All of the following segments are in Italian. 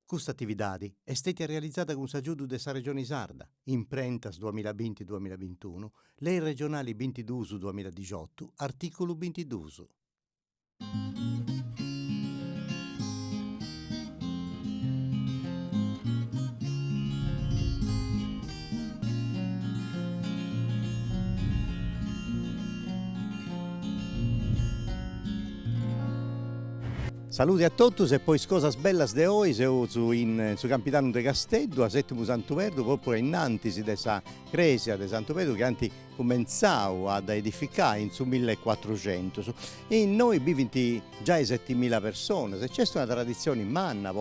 Questa attività è stata realizzata con l'aiuto della Regione Sarda, Imprentas 2020-2021, Lei Regionali 22-2018, articolo 22. Saluti a tutti e poi cosas bellas de oggi su Campitano de Casteddu, a Settimo Santo Pedro, proprio innanzi dessa Cresia de Santo Pedro che hanno cominciato ad edificare in su 1400. E noi vivinti già 7.000 persone, se c'è una tradizione in manna,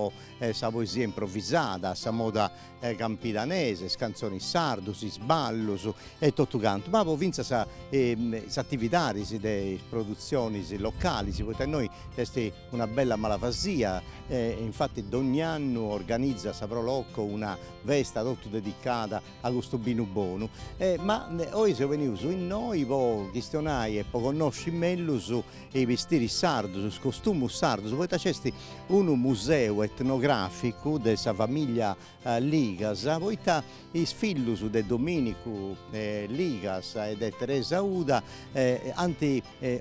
sa poesia improvvisata, sa moda campidanese, canzoni sardus, sballus e tutto canto, ma poi vince sa attività di produzioni locali, poiché noi è una bella malafasia, infatti ogni anno organizza Saprolocco una festa tutto dedicata a questo vino buono, ma oggi siamo venuti in noi per questionare e per conoscere meglio i vestiti sardus, i costumi sardus, poi c'è un museo etnografico della famiglia Ligas, poi i figli di Domenico Ligas e di Teresa Uda hanno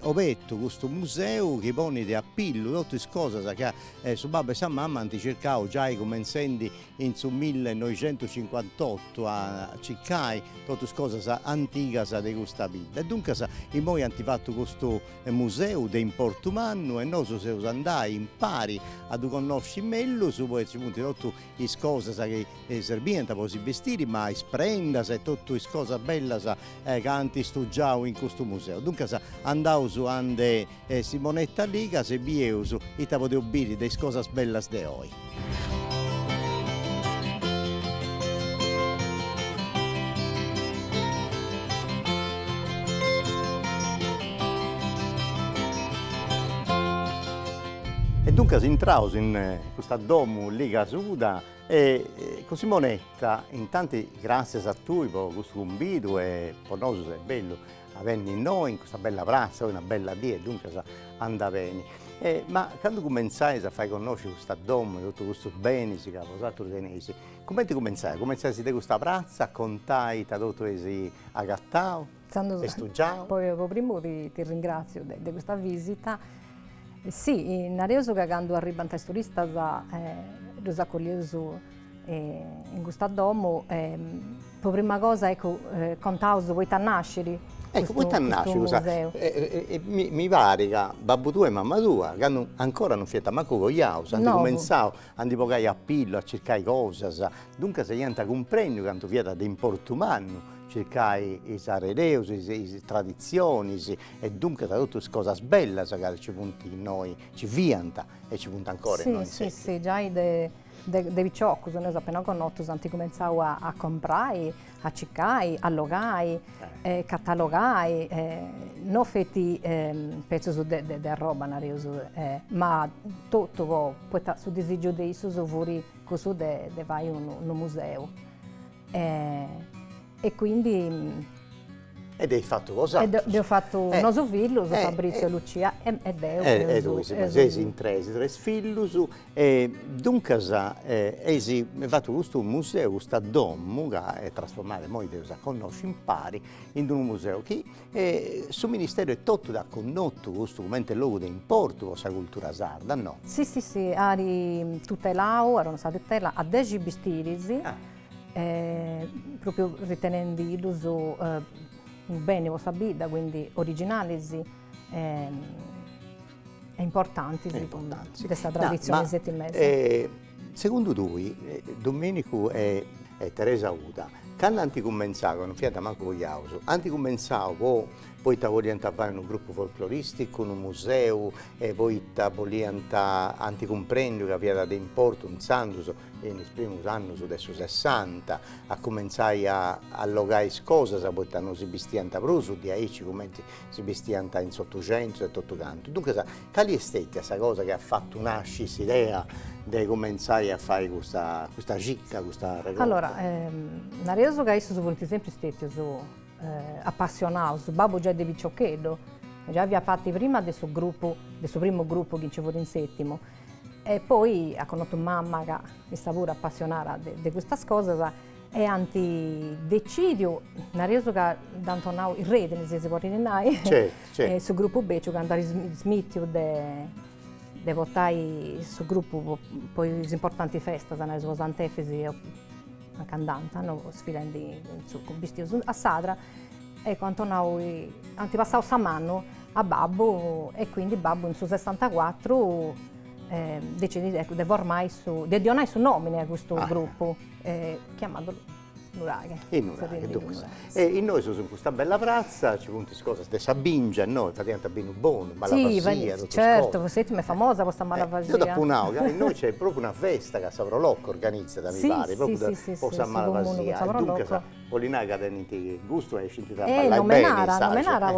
aperto questo museo che pone di appello tutte le cose che suo babbo e sua mamma hanno cercato già cominciando in 1958 a cercare tutte le cose antiche di questa vita. E dunque noi abbiamo fatto questo museo di importo umano e noi siamo andati in pari a conoscere meglio poi tutte le cose che servivano per i vestiti, ma le prende e tutte le cose belle che hanno studiato in questo museo. Dunque andavo su Simonetta Liga e vi e ti potevo dire delle cose belle di oggi. E dunque si entravo in questa domo Liga Suda e con Simonetta, intanto grazie a tu per questo convito e per noi è bello avere noi in questa bella piazza, una bella dia, dunque andava bene. Ma quando cominciai a fare conoscere questa domo, tutto questo bene che vosato tenesi, come ti cominciai? Cominciai da questa piazza, a contare tutto che agattavo, e studiavo? Poi prima ti ringrazio di questa visita. Sì, in Arioso che quando arrivano i turisti li accogliamo in questa domo, per prima cosa ecco, contavo voi a nascere. Ecco, poi ti nasce mi pare che babbo tuo e mamma tua, che ancora non fietta manco con gli ausi, hanno cominciato a andare a pillo, a cercare cose, dunque se niente comprendo quanto fietta di importo umano, cercare i sarereus, le tradizioni e dunque da tutte le cose belle che ci punti in noi, ci vianta e ci punta ancora in noi. Sì, già dei ciocchi, noi appena conosciuto, hanno cominciato a comprare, a cercare, a logare, catalogare, non fatti pezzi di roba, ma tutto su disegno di esso, fuori così di vai un museo. E quindi... Ed hai fatto cosa? Ho fatto nostro figlio, Fabrizio e Lucia, e lui sei in tre figli, e dunque hai fatto questo museo, questa domo, che è trasformata, noi dobbiamo conoscere in pari, in un museo che sul Ministero è tutto da connotto, questo momento è luogo di importo, questa cultura sarda, no? Sì, erano tutelato, erano stati tutelati a 10 vestiti, proprio ritenendo bene vostra vita, quindi originali e importanti di questa tradizione settimese. Secondo tu, Domenico e Teresa Uda, quando hanno cominciato, non fiata manco con gli ausi, hanno cominciato poi vogliano fare un gruppo folcloristico, un museo, e poi vogliano comprendere che fiata di importo un sandus nei primi anni adesso 60 a cominciare a allogare cose, poi non si vestivano più su di aici come si vestivano in 800 e tutto canto. Dunque, quali è stata questa cosa che ha fatto nascere questa idea di cominciare a fare questa cicca, questa regola? Allora, Arioso che sono sempre stati appassionati, babbo già di Viciochedo, già aveva fatto prima del suo primo gruppo che ci vuole in settimo. E poi ha conosciuto mamma che sta pure appassionata di queste cose e anti decidio, narioso che dantonau il rete, nel senso che Certo. sul gruppo Beccio che andare smittio de votai sul gruppo poi le importanti feste, nelle sue antefesi una cantante, no, sfilando con vestiti a Sadra e quando noi antipassavo Samano a Babbo e quindi Babbo in su 64 decide ecco, di formare di donare su nomine a questo gruppo chiamato Nuraghe. E in noi su questa bella piazza ci punti cose di Sabingia, noi praticamente abbiamo buono, malavasia, sì, certo, voi siete famosa questa malavasia. Io dopo un'auga, in noi c'è proprio una festa che Savro Locco organizza da mi pare, proprio sì, questa malavasia. Dunque Polinaga tenete gusto e scinti da ballare bene, non menara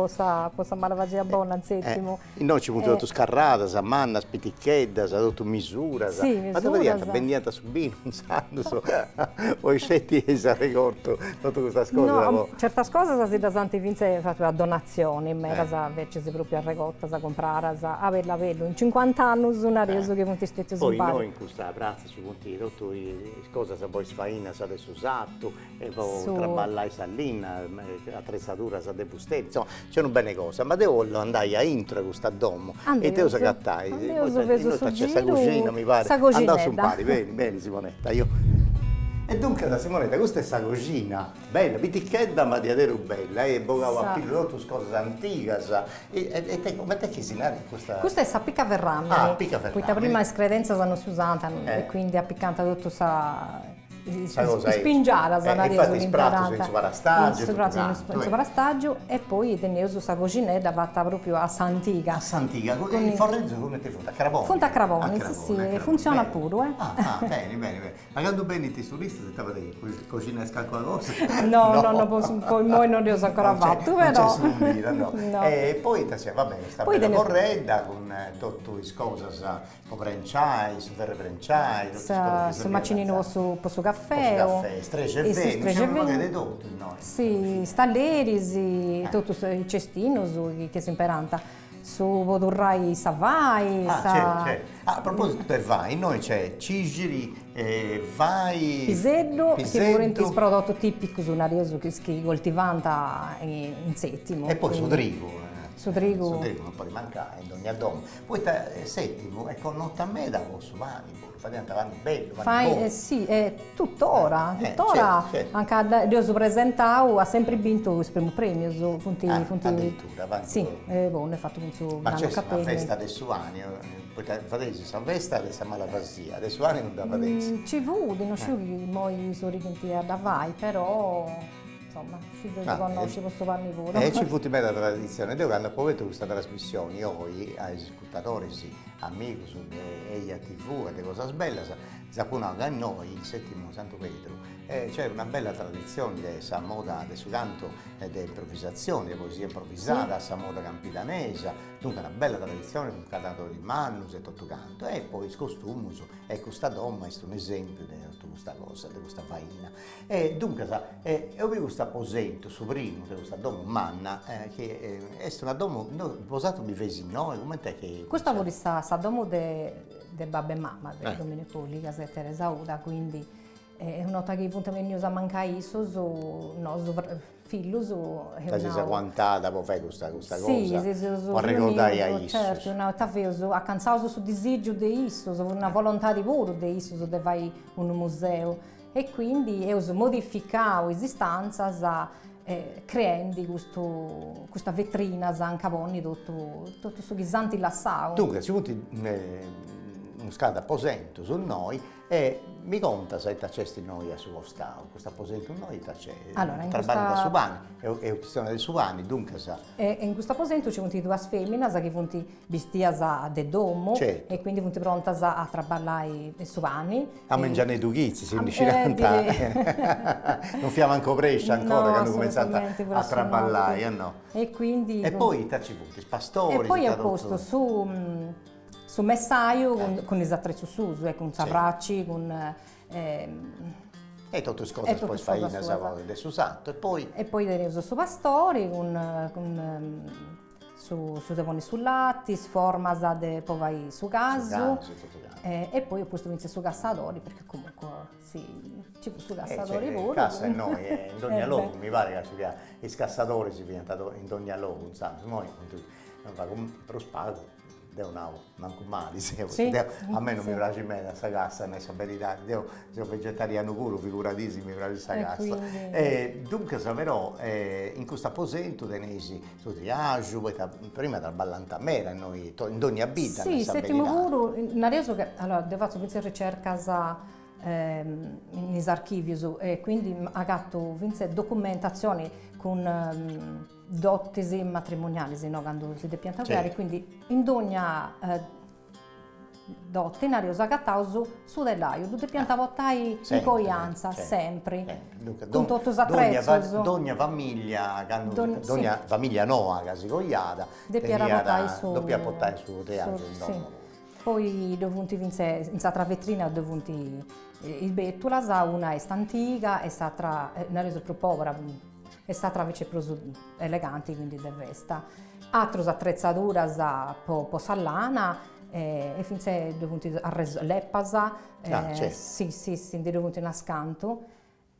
questa malavasia buona in settimo. In noi ci punti tutto scarrata, sa manna, spiticchedda, sa tutto misura, ma dove dianta bendiata su bino, un santo, poi scetti e sa ricordo tutte queste cose. No, certe cose si da Santi Vince fatto a donazioni, in me invece si proprio a regotta, a comprare, a averla in 50 anni su una reso che punti stetti su poi noi in questa piazza ci punti tutto cose sa poi sfaina sa del susatto e poi traballai sallina, attrezzatura sa dei bustelli, insomma c'erano belle cose, ma devo andare a intro questa domo e te lo gattai. Noi c'è sta cucina mi pare, andavo su un pari, bene Simonetta, E dunque da Simonetta, questa è questa cucina, bella, pitichedda ma di adero bella, e bogavo a piglio tutte cose antiche, e te come te che si narra questa? Questa è sa picca verramini. Ah, picca verramini. Questa prima scredenza sono si usata, e quindi appiccanta tutto sa spingiara sa e infatti spratto in sovrastaggio e poi tenevo sa cucinetta fatta proprio a Santiga. A Santiga, con il forreggio come te fonta Cravoni? Fonta Cravoni, sì, funziona pure. Bene. Ma quando bene ti turisti se stava di cucinesca qualcosa? No, poi noi non riesco ancora fatto, però. No. E poi va bene, sta bella corredda con tutto le cose, con prenciai, su terre prenciai, su macinino su caffè, strece e veni, tutto noi. Sì, stalleri, tutto il cestino che si imperanta. Su Vodurrai Savai. Certo. A proposito del vai, noi c'è Cigiri, vai... Pisello, che è un prodotto tipico su Narioso che si coltivanta in settimo. E poi Sudrigo. Sudrigo non può mancare in ogni domo. Poi settimo, è con notte a me da vostro vani, fate vanno bello, sì, tuttora, certo. Anche a Dio presentato ha sempre vinto il primo premio su Funti. Addirittura, sì, buono, è fatto con suo ma c'è una festa adesso anni, poi fate questa festa adesso malavasia, adesso anni non da fate. Ci vuole, non so che moi sono richienti da vai, però insomma, si deve conoscere questo panni pure. Ci fu bella tradizione, devo quando poi questa trasmissione, io ai ascoltatori, amici e a TV e cose belle, sapevano che noi, il settimo Santo Pietro, c'è una bella tradizione di questa moda del suo canto di improvvisazione, di poesia improvvisata, questa moda campidanese, dunque una bella tradizione con cantato di Mannus e tutto canto, e poi il costume, e questa donna è un esempio di tutta questa cosa, di questa faina. E dunque, io vi questo apposento, su primo, di questa donna manna, che è una donna, posato mi fesi noi, come te che... Questa vuole sta domo de babbe e mamma, del Dominepoli, che è Teresa Uda, quindi è un'altra che punta veniva a mancare isso su nostro figlio su la si quantata può fare questa cosa può ricordare a isso certo una volta a cansato su disagio di isso su una volontà di lavoro di isso su de vai un museo e quindi io modificavo esistenza creando questa vetrina anche a Bonni tutto su ghisanti lassao dunque si punti un scada apposento su noi e mi conta se t'accesti noi a suo stato, questo apposento noi c'è allora, traballo da Subani, è questione di Subani, dunque sa. E in questo apposento ci sono due femmine che sono vestite de domo certo. E quindi sono pronte a traballare i Subani. A mangiare i dughizzi, si dice non fiamo anche prescia ancora che hanno cominciato a traballare, no? E quindi... E poi ci punti, pastori... E poi a posto su messaio con i attrezzi su, con savracci, con... e tutte le cose poi faina del susato e poi devo su pastori con su devoni su latti, sformasa de poi vai su casu. E poi ho posto vince su gassadori perché comunque sì, ci su gassadori pure. Cassa e noi, in ogni luogo, mi pare che ci sia i scassatori si diventato in ogni luogo, insomma, noi per lo spago. Manco male, sì. A me non mi piace bene questa cassa, ne so verità, io sono vegetariano pure, figuratissimo, mi piace questa cassa. Dunque, però, in questo aposento tenesi su triagio, prima dal ballantamera, noi in ogni vita. Sì, settimo puro, Nareso che, allora, devo fare questa ricerca in archivi e quindi ha fatto documentazioni con dottesi matrimoniali, no, quando si depiantavere, quindi in ogni dotte Nareso ha gattato su dell'aio, dove depiantavottai in coianza, sempre. Con tutti gli attrezzi. Ogni famiglia, ogni famiglia nuova che si cogliata, doppia portare su teatro. Poi dovuti in questa vetrina dovuti il bettulas, una è antica e l'altra Nareso più povera. E stata invece più eleganti, quindi de vesta. Altre attrezzature po sallana e finché dovuti arreso leppasa, sì, dovuti nascanto.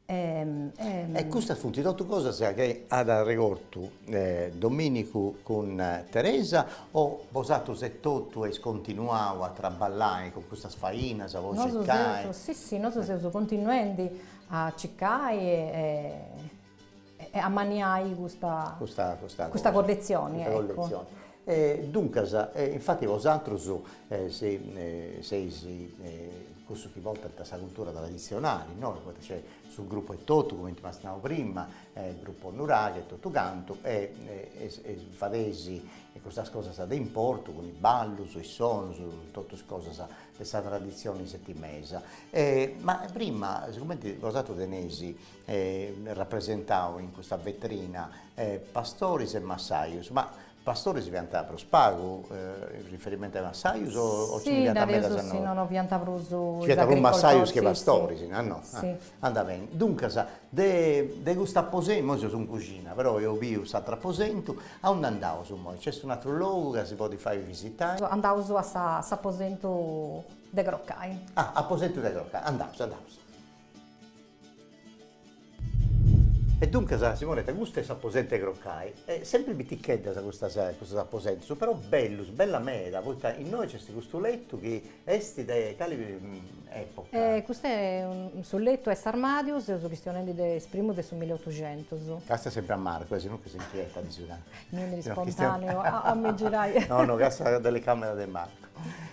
E questa fu tutto cosa che ha ricordo Domenico con Teresa o posato settotto e continuavo a traballare con questa sfaina, sa voce cercare? Sì, noi siamo continuando a cercare e a maniare questa collezione. Dunque, infatti vosaltro sei questo che volta questa cultura tradizionale, no? C'è sul gruppo Ettoto, come ti parlavamo prima, il gruppo Nuraghe, Ettoto Canto, e fadesi e questa cosa sa d'importo, con i ballo, i suoni, su tutte le cose sa questa tradizione settimesa. Ma prima, siccome vosato tenesi, rappresentavo in questa vetrina Pastoris e Massaius, ma Pastori si pianta per spago, in riferimento ai Massaius o ci pianta mezza sanno? Sì, non ho pianta per ci pianta più Massaius che Pastori, sì. No? Sì. Anda bene. Dunque, de questo aposento, io sono in cucina, però io vi questo aposento, a dove andavo su moi? C'è un altro luogo che si può fare visitare? Andavo su a aposento de Groccai. Ah, aposento de Groccai, andavo. E dunque, Simonetta, questo è l'apposento Groccai, è sempre biticchetta questo apposento, però bello, bella meta, poi in noi c'è questo letto che è di quale epoca? Questo è un letto, è armadio, se uso questione di esprimo del 1800. Cassa sempre a Marco, se non che si inquieta di ciudad. Non è spontaneo, a me girai. No, cassa delle camere del Marco.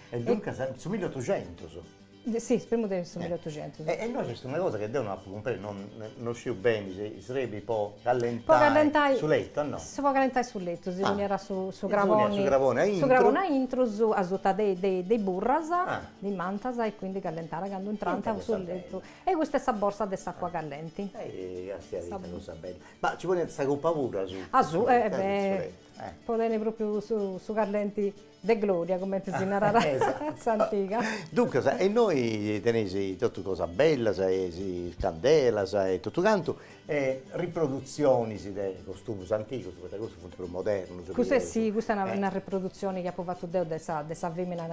E dunque, su 1800. Sì, speriamo del 1800. E noi c'è una cosa che devono comprare, non scio bene, si sarebbe un po' rallentare sul letto, no? Si può rallentare sul letto, si venirà su gravoni. Su gravone a intro, a sotto dei burras, di mantas, e quindi rallentare quando entrante sul letto. E questa è la borsa dell'acqua callenti. Cosa bella. Ma ci vuole questa coppa pure su? Potete proprio su callenti de gloria, come si narrerà antica. Dunque, e noi tenesi tutta cosa bella, candela, e tutto quanto, riproduzioni dei costumi antichi, questa cosa fu più moderno. Questa è una riproduzione che ha provato della femmina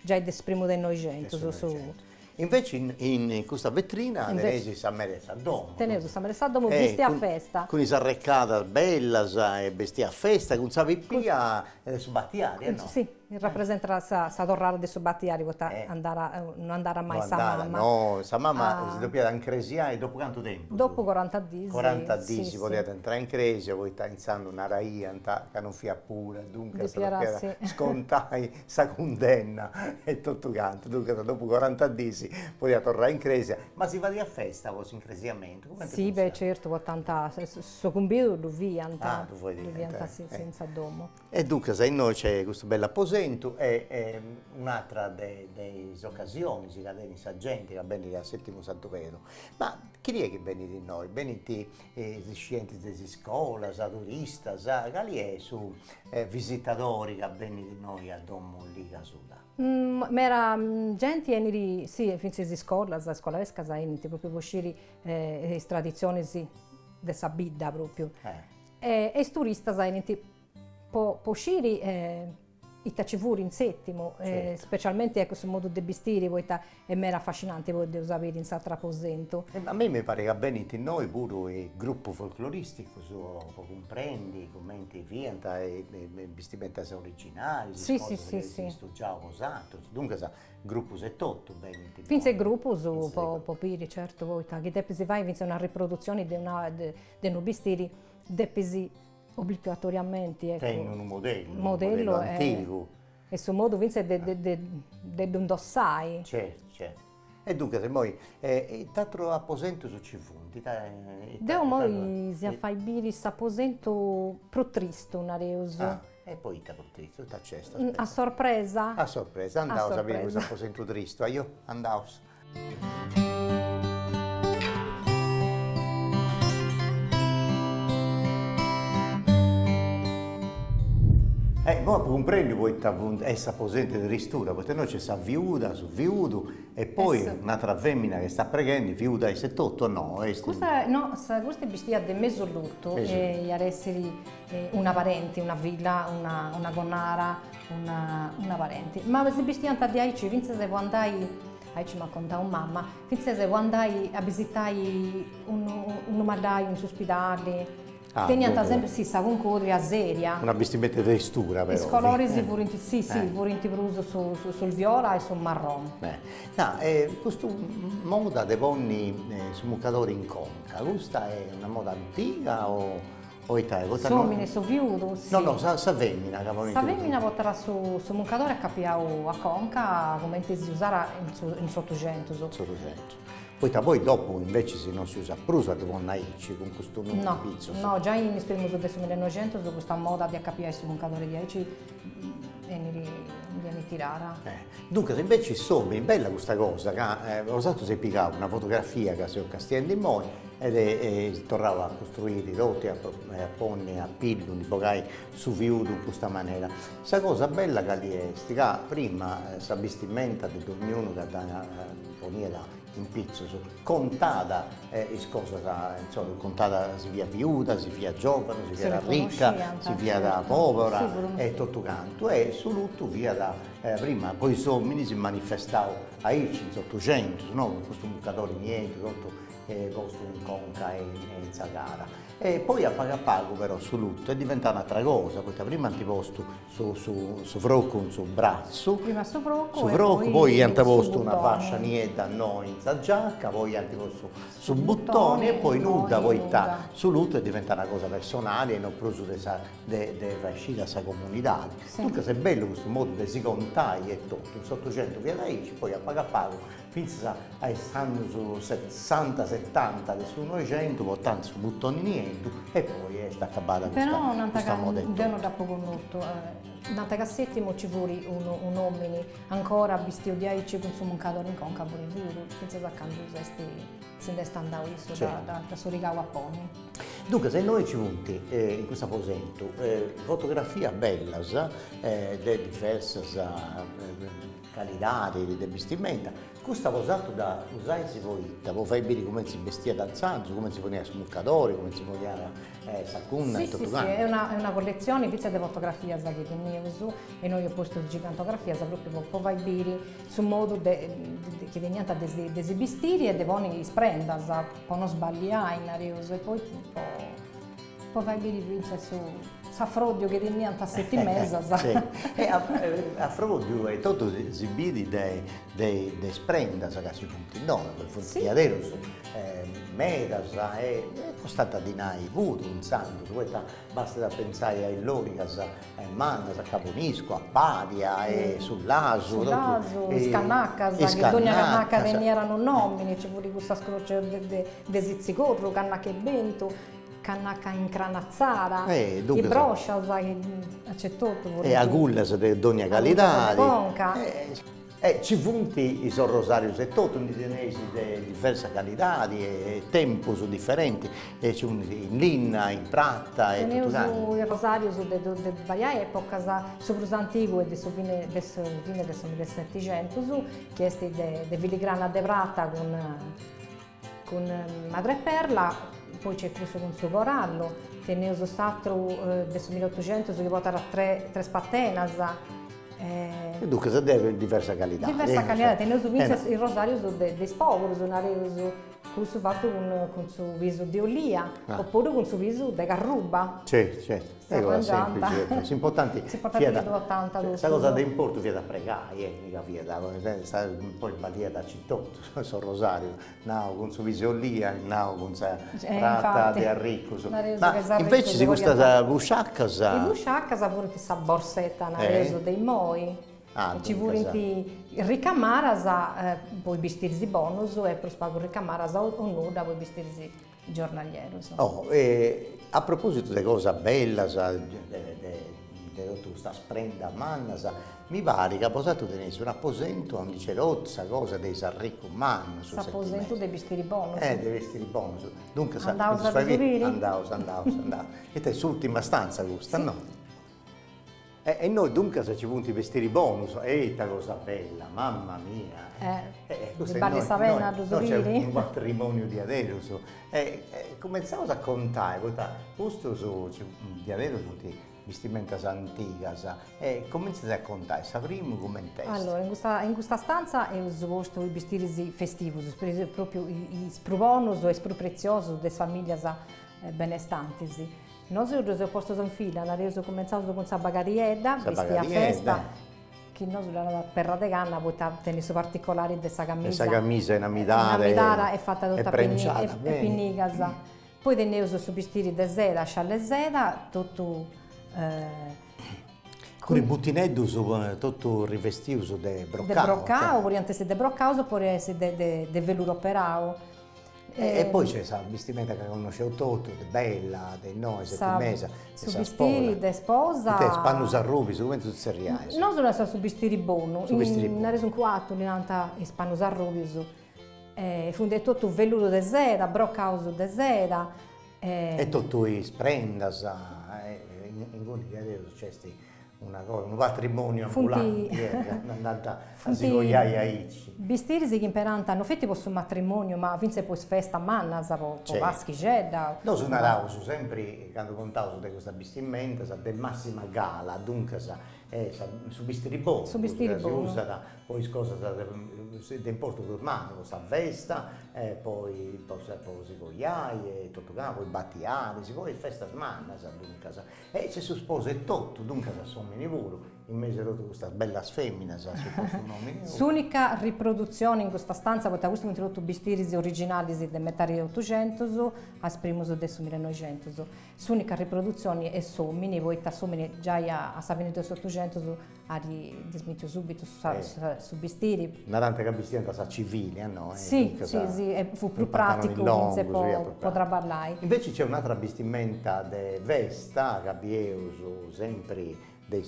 già del primo del Novecento. Invece in questa vetrina tenesi San Meresa Domo. Tenesi San Meresa Domo, vesti a festa. Con i sarreccata bella e vesti a festa, con savippia e su battiari, no? Sì, rappresenta la torrara del suo battiari, non andare mai sa mamma. No, sa mamma si doveva in Cresia e dopo quanto tempo? Dopo 40 giorni. 40 giorni potete entrare in Cresia, poi sta iniziando una raia che non fia pure, dunque scontai sa condanna e tutto canto, dunque dopo 40 giorni poteva tornare in Cresia, ma si va a festa o in cresiamento? Sì, beh certo, 80, soccumbito lo via, tu vuoi dire, senza domo. E dunque, se noi c'è questo bel apposento e un'altra delle occasioni, si cadeva in gente che vengono al settimo Santo Pedro. Ma chi è che viene di noi? Venite scienziati di scuola, turisti, quali è su visitatori che vengono di noi a Domo lì a Suda? Ma era gente che sì, finché si scuola vesca, proprio uscire tradizioni della bidda proprio. E i turisti po' sciri i tacevuri in settimo, Certo. specialmente ecco, sul modo di vestire, poi è mera affascinante voi di usare in s'altro aposento. A me mi pare che bene in noi pure il gruppo folcloristico, comprendi, commenti fianta e vestimenta originali, Sì, cose sì, che sì, sì. sto già usato, dunque sa, gruppo 78 bene in Finché il gruppo su Finze po' piri, certo, voi che depesi vai, vince una riproduzione di un vestiti, depesi obbligatoriamente, ecco, tengono un modello modello antico. e su modo vince de indossai. Certo, certo. E dunque, se poi, t'altro apposento su Cifunti? Deo moi si fai biri s'aposento pro tristo un areuso. Ah, e poi t'ha portato, t'ha chiesto, A aspetta. sorpresa? A sorpresa, andavo a sapere sorpresa. questo apposento tristo, io andavo. Ma comprendi poi questa posente di ristura, perché noi c'è sta viuda su viudo e poi sì. un'altra femmina che sta pregando, viuda ai 78 no? Questa è vestita di mezzo lutto e ad essere una parente, una villa, una gonnara, una parente. Ma se vestia di aici, finché se andai, aici mi ha contato mamma, finché se andai a visitare un mallaio, un ospedale, teniamo sempre sì, sa concorri a seria. Una vestimenta di ristura però. I colori si vorinti bruso sul viola e sul marrone. No, questa moda dei ponni smuccatori in conca, questa è una moda antica o Somine, so viudo, sì. No, sa femmina. Sa femmina voterà su muccatore a capiao a conca come si usara in Sottocento. Poi dopo invece se non si usa più la donna Aici con questo nuovo pizzo. No, già in primo del 1900 su questa moda di accapiare su muccatore di Aici viene tirata. Dunque, se invece insomma è bella questa cosa, che Rosato si è piccato una fotografia che si è Castiello di Moi ed tornava a costruire i rotti, a ponni, a pilloli, poi su viudo in questa maniera. Questa cosa bella che è, prima sa vestimenta di ognuno che poneva in pizzo, contata, insomma, contata si via viuda, si via giovane, si via da ricca, si via da povera e tutto canto. E su lutto via da prima, poi i sommi si manifestava a Irci in 800, no? Con questo bucatore niente, tutto posto in conca e in zagara. E poi a pago però su lutto è diventata un'altra cosa, perché prima antiposto su frocco sul braccio, prima su frocco poi antiposto una fascia niente a noi in giacca, poi antiposto su buttoni e poi nuda, poi su lutto è diventata una cosa personale e non più di fascina sa comunità. Sì. Dunque se è bello questo modo di si contare e tutto, in 800 via da Ici, poi a pago fino ai stanno su 60-70 su 900, portando su buttoni niente e poi è sta acabata questa moda. Però non da poco molto. Nata cassettimo ci vuole un uomini ancora vestito di Aici con su muccatore in conca pure duro, senza saccando se ne sta andando da Sorigao a Poni. Dunque, se noi ci punti in questo aposento, fotografia bella, di diverse qualità di vestimenta, questo usato da usare si poita, può fare vedere come si vestia danzando, come si poneva smuccatore, come si poneva sacunna e tutto quanto. È una collezione pizza di fotografie che teniamo e noi ho posto di gigantografia proprio può fare vedere sul modo che veniva da esibistiri e di poni sprenda, può non sbagliare in areuso e poi può fare vedere su Frodio che tenia a 7 mesi. A Frodio è tutto esibiti dei sprenda, che si punti no, per adesso medas è costata di nai pure in sangue, basta da pensare ai lori che mandas a Caponisco, a Padia e sull'Aso, Scannacca, che ogni Cannacca venivano nomini, ci fu di questa scroce di Zizzicorro, Cannacca e Bento. Cannacca incranazzara, e broscia c'è tutto. E agullas di ogni qualità. Ci punti i son Rosario e tutto, di tenesi di diverse qualità e tempo su differenti, c'è in linna, in pratta e tutto quanto. Il Rosario su di varie epoche, su più antico e del fine del 1700, che è di filigrana de prata con madreperla. Poi c'è questo con suo corallo, teneus satru del 1800 che portava tre spatenas. E dunque si deve diversa qualità. Diversa qualità, teneus vinto il rosario dei poveri, nareus con su fatto con su viso di olia, oppure con su viso di garruba. Certo. Semplice, è importante. Si porta più di 80. Questa cosa di importo via da pregare, mica via da, poi balia da cittotto, sono rosario, no, con su viso olia, no, con sa tratta di arricco. Ma invece si gusta busciaccas. I busciaccas avevano questa borsetta, nareus dei moi. Ci volenti ricamaras poi vestirsi bonus e per spago ricamaras o nuda poi vestirsi giornaliero. A proposito di cosa bella, di questa sprenda manna, mi pare che posato tenesse un apposento, non dice l'ozza, cosa dei sarricco manno. Apposento dei vestiti bonus. Dei vestiti bonus. Dunque, andavo a vedere? Andavo. E te l'ultima stanza questa, no? E noi dunque se ci punti i vestiti bonus, sta cosa bella, mamma mia. Di Bari Savena, c'è un matrimonio di adesso. Cominciamo a contare, questo di adesso tutti vestimenta antica, cominciate a contare, sapremo come in testa. Allora, in questa stanza è usato i vestiti festivi, proprio i bonus e i preziosi delle famiglie benestanti. Noi abbiamo posto in fila, abbiamo cominciato con questa bagarietta, vestita a festa, che noi abbiamo per de canna, poi tenere su particolari di questa camisa. Questa camisa in amidara è fatta tutta e pinnigas. Poi teniamo su vestiti di seda, scialle seda, tutto... con i buttinelli tutto rivestito di broccao. Di broccao, poi anche se di broccao, poi di veluro perao. E poi c'è questa vestimenta che conoscevo tutto, bella, di noi, settimesa, su vestiti di sposa. Te spanno a rubi, su come tu sei. Non sono solo su vestiti buoni, in reso un quarto, in realtà, spanno a rubi, funde tutto veluro di seda, broccao di seda. E tutto i sprendas, in cui c'è un patrimonio ambulante, andata a sigogliare aici. Vestiti che imperante hanno fatto questo matrimonio, ma vinse poi festa manna, vaschigedda. Noi suonavamo sempre, quando contavo di questa vestimenta, del massima gala, dunque su vestiti buoni. Su vestiti buoni. Si usa poi cosa di importo normale, questa festa, poi sigogliare, tutto poi battiare, poi festa manna, dunque. E se si sposa è tutto, dunque sono pure, in mezzo a tutta questa bella femmina, l'unica riproduzione in questa stanza, perché questo è introdotto vestiti originali del metà dell'800 a primo del 1900. L'unica riproduzione è Somini, poi da Somini già a Savini del 800 ha dismesso subito su vestiti. Una tanta che vestimenta sa civile, no? Sì, fu più pratico, se potrà parlare. Invece c'è un'altra vestimenta di vesta che abbiamo sempre dei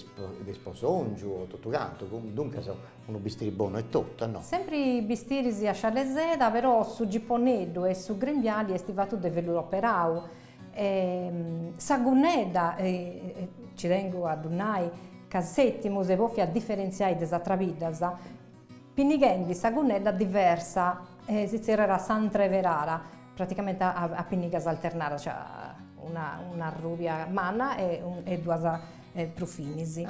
sposongi o tutto quanto, dunque uno vestito buono e tutto, no? Sempre i vestiti a scialeseda, però su giponnedo e su grembiali è stivato del veluro perao. Saguneda, ci tengo a donare, cassettimo se vuoi a differenziare delle altre vite, pinighendi saguneda diversa, si era Sant'Everara, praticamente a pinigas alternata, cioè una rubia manna e due profinisi.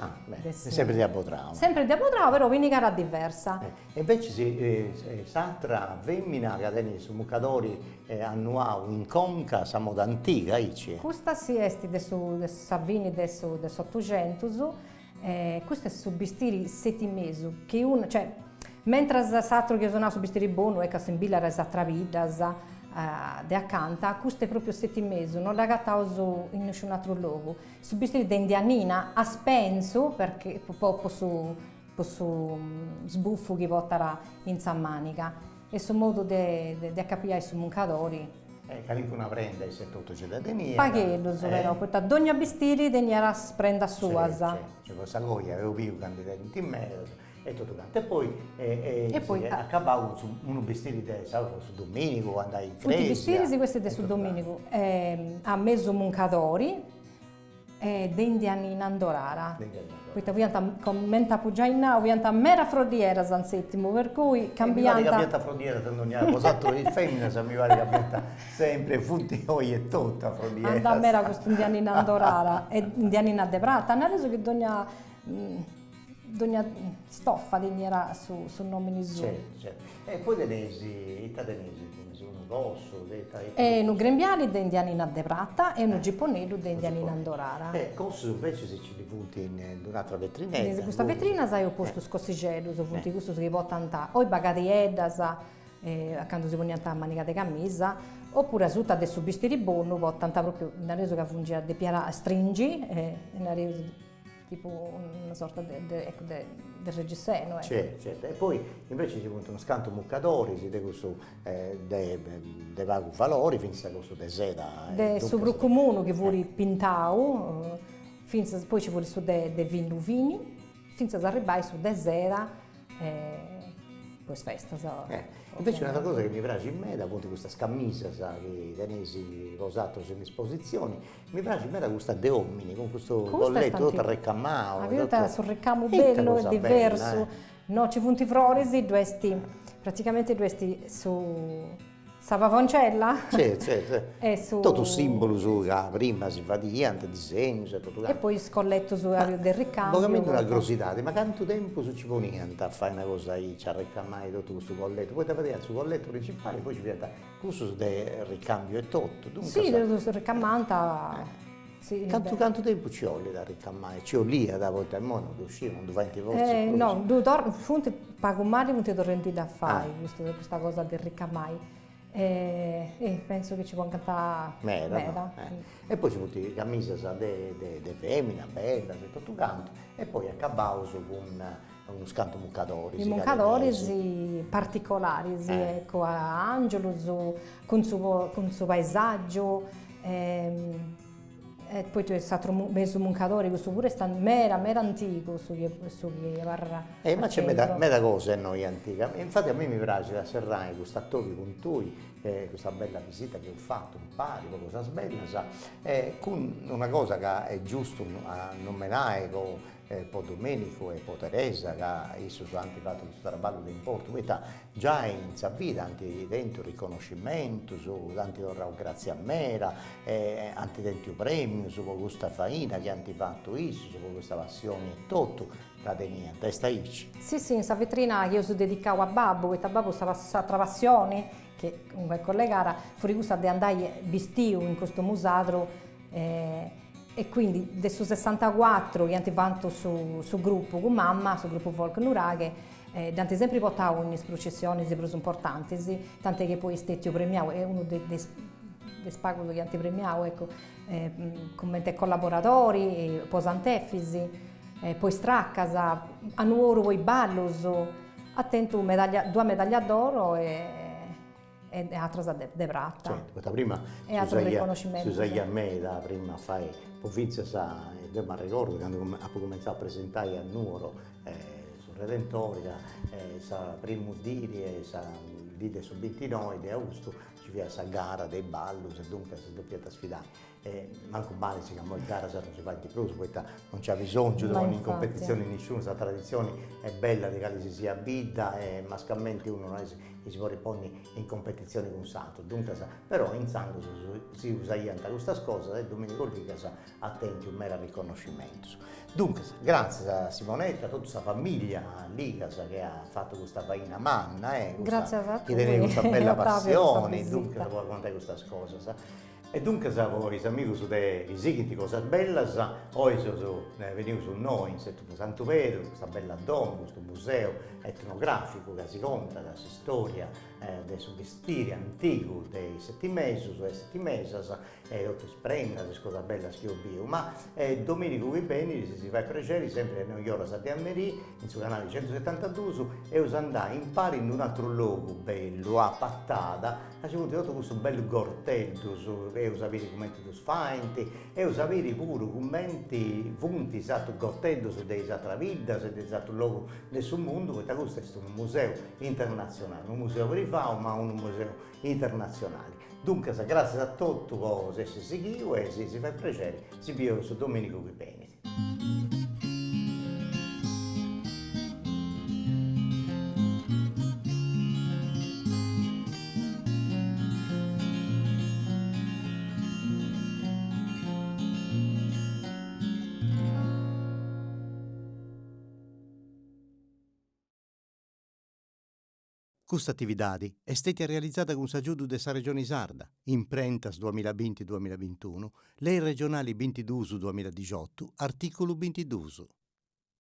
Sempre di Abotrao. Sempre di Abotrao, però vinigara diversa. E invece s'altra femmina che tiene su mucadori annuali in conca, siamo d'antica, questa si è su Savini del 800, questo è su vestiti settimesi, che cioè, mentre s'altro che sono su vestiti buoni, che si imbilla resa travidas, de accanto, questo è proprio settimese, non la gattauso in nessun altro luogo. Su vestiti di indianina a spenso, perché posso sbuffo che porterà in Sammanica, e su modo di capire su muncadori. Calinco una prenda e 7-8 tenere. Paghedo, però, perché ogni vestiti teniera prenda sua. C'è questa goia, avevo più candidati in mezzo. E tutto quanto. E poi accabavo su uno vestito su Domenico, quando andai in Cresia. Tutti i vestiti questi su Domenico, a mezzo muncadori, Dendiani in Andorara. Quindi commenta Pugiaina, ovviamente mera frodiera San Settimo, per cui cambiando. Mi pare frodiera, se non è posato il femmina, se mi pare che abbia sempre funti oi e tutta frodiera. Anda mera questo indiani in Andorara e indiani in Addebrata, hanno reso che dogna stoffa era sul nome di su. Certo. E poi i tadenesi, un rosso, e un grembiali dei indiani in Addebrata e un giponello dei indiani in Andorara. Cosa invece se ci punti in un'altra vetrinetta? Questa vetrina sai ho posto scossigello, so punti questo che può tantare, o i bagarieddas, quando si pone a manica di camisa, oppure asutta adesso vestiti buono, può tantare proprio, in reso che funge di piara stringi, in reso tipo una sorta del reggiseno. Certo. E poi invece ci punta uno scanto muccadori, si de questo de vago valori, finché questo de seda. Su gruppo comune che vuole pintau, poi ci vuole su de vini, finché si arriva su de sera, poi festa. Invece un'altra cosa che mi piace in me, da appunto questa scamisa che tenesi rosato in esposizioni, mi piace in me da questa De Omini, con questo colletto tutto reccamato. Avete sul reccamo bello e diverso. Bella, No, ci punti floresi, praticamente questi su Savavoncella. Certo. Tutto simbolo su che prima si fa di ante disegno, tutto. E poi scolletto su del ricambio. Veramente una curiosità, ma quanto tempo si ci poneva a fare una cosa lì, ci arreccamai tutto questo colletto, poi ti vedere sul colletto principale, poi ci viene questo del ricambio e tutto. Sì, del ricammanta. Sì, quanto tempo ci vuole da ricammare? Ci ho lì da volta al mondo, uscire, non dovete no, pago male, non ti torrenti da fare questa cosa del ricammai. Penso che ci può cantare mera. E poi ci butti camisa de femmina, bella, di tutto canto, e poi a Cabauso con uno scanto muccadori. I muccadori particolari, ecco, a Angelo, con suo paesaggio. E poi tu hai stato messo muncadori, questo pure sta mera antico su che varrà. Ma c'è meta cosa noi antica. Infatti a me mi piace da serrare questa attori con tui, questa bella visita che ho fatto, un pari, cosa bella, con una cosa che è giusto non me laico, po' Domenico e po' Teresa che io sono anche fatto questo lavoro di importo, già in vita anche dentro riconoscimento, su tanti grazie a Mera, anche dentro premio, su questa faina che hanno fatto io, su questa passione e tutto, la tenia, testa ici. Sì, in questa vetrina che io sono dedicato a Babbo, questa Babbo sta passione, che come collegare, fuori questa di andare vestito in questo musadro, e quindi adesso 64 che hanno fatto su gruppo con mamma, sul gruppo folk Nuraghe, Dante sempre portava ogni processione di cose importanti, tant'è che poi Stetio premiato è uno dei spagoli che hanno premiato, ecco, come collaboratori, posantefisi, poi Straccasa, a nuovo i ballos, attento due medaglie d'oro e altra de Bratta. Certo, prima e altro riconoscimento. Si usa a me da prima fai, poi Vince sa, io mi ricordo quando ha cominciato a presentare a Nuoro sul Redentoria, sa primo dire, sa dite su 29 di agosto, ci viene questa gara dei ballos e dunque si doppiata sfidare. Manco male si chiama il gara se non si fa di più, non c'è bisogno di ogni competizione nessuno, questa tradizione è bella di che si sia vita e mascalmente uno non si può riporre in competizione con santo, dunque però in santo si usa niente questa cosa e Domenico Liga attenti un mero riconoscimento. Dunque grazie a Simonetta, a tutta questa famiglia Liga che ha fatto questa faina manna, grazie a te, che questa bella passione, dunque può raccontare questa cosa. E dunque voi amici su dei seguiti cose belle, oggi veniamo su noi in Santo Pedro, questa bella donna, questo museo etnografico che si conta della storia del suo vestire antico dei settimesi, e otto sprenda, le cose belle che ho visto, ma Domenico Guipeni si fa piacere sempre a New York a Saint-Emery, in suo canale 172, e us andare in pari in un altro luogo bello, a Pattata, ha avuto tutto questo bello gortello, e sapere come tu sfainti, e sapere pure come funti esatto cortendo su dei esatto la vita, su dei esatto luogo del suo mondo, perché questo è un museo internazionale, un museo privato ma un museo internazionale. Dunque, grazie a tutti per essere seguiti e se si fa piacere, si vede su Domenico Pipeniti. Questa attività è stata realizzata con l'aiuto della Regione Sarda, Imprentas 2020-2021, Lei Regionali 22-2018, articolo 22.